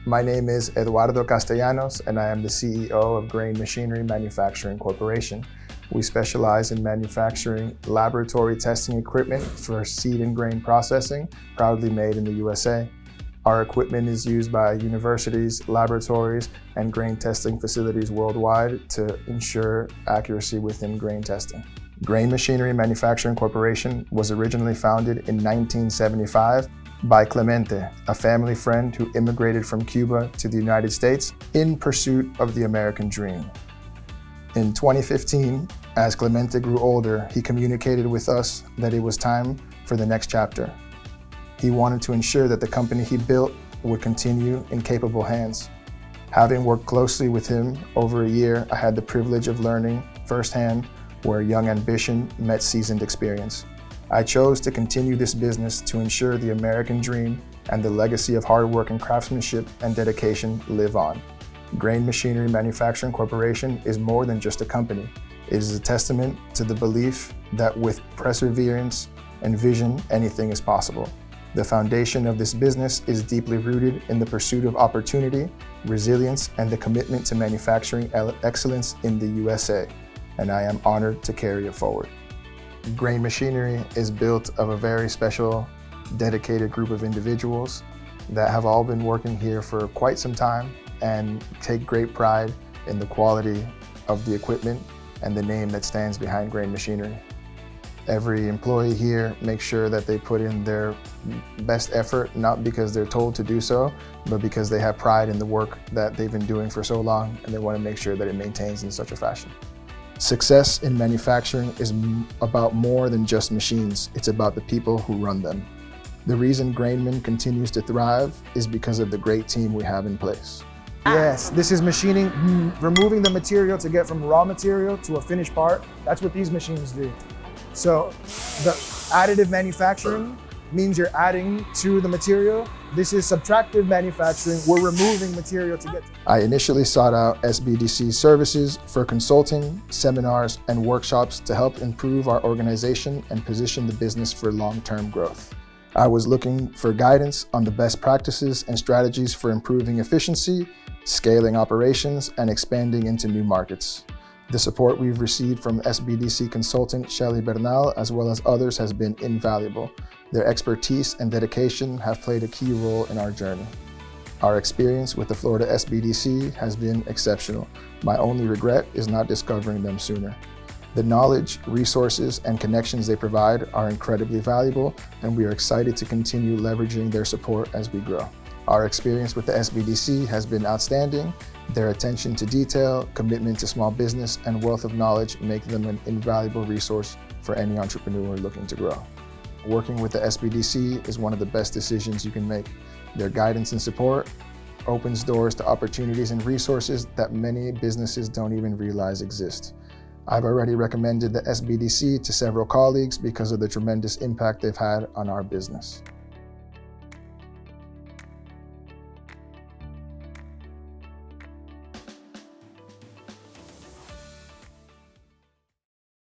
My name is Eduardo Castellanos, and I am the CEO of Grain Machinery Manufacturing Corporation. We specialize in manufacturing laboratory testing equipment for seed and grain processing, proudly made in the USA. Our equipment is used by universities, laboratories, and grain testing facilities worldwide to ensure accuracy within grain testing. Grain Machinery Manufacturing Corporation was originally founded in 1975 by Clemente, a family friend who immigrated from Cuba to the United States in pursuit of the American dream. In 2015, as Clemente grew older, he communicated with us that it was time for the next chapter. He wanted to ensure that the company he built would continue in capable hands. Having worked closely with him over a year, I had the privilege of learning firsthand where young ambition met seasoned experience. I chose to continue this business to ensure the American dream and the legacy of hard work and craftsmanship and dedication live on. Grain Machinery Manufacturing Corporation is more than just a company. It is a testament to the belief that with perseverance and vision, anything is possible. The foundation of this business is deeply rooted in the pursuit of opportunity, resilience, and the commitment to manufacturing excellence in the USA, and I am honored to carry it forward. Grain Machinery is built of a very special, dedicated group of individuals that have all been working here for quite some time and take great pride in the quality of the equipment and the name that stands behind Grain Machinery. Every employee here makes sure that they put in their best effort, not because they're told to do so, but because they have pride in the work that they've been doing for so long, and they want to make sure that it maintains in such a fashion. Success in manufacturing is about more than just machines. It's about the people who run them. The reason GrainMan continues to thrive is because of the great team we have in place. Yes, this is machining, removing the material to get from raw material to a finished part. That's what these machines do. So the additive manufacturing means you're adding to the material. This is subtractive manufacturing. We're removing material to get to. I initially sought out SBDC services for consulting, seminars, and workshops to help improve our organization and position the business for long-term growth. I was looking for guidance on the best practices and strategies for improving efficiency, scaling operations, and expanding into new markets. The support we've received from SBDC consultant Shelly Bernal, as well as others, has been invaluable. Their expertise and dedication have played a key role in our journey. Our experience with the Florida SBDC has been exceptional. My only regret is not discovering them sooner. The knowledge, resources, and connections they provide are incredibly valuable, and we are excited to continue leveraging their support as we grow. Our experience with the SBDC has been outstanding. Their attention to detail, commitment to small business, and wealth of knowledge make them an invaluable resource for any entrepreneur looking to grow. Working with the SBDC is one of the best decisions you can make. Their guidance and support opens doors to opportunities and resources that many businesses don't even realize exist. I've already recommended the SBDC to several colleagues because of the tremendous impact they've had on our business.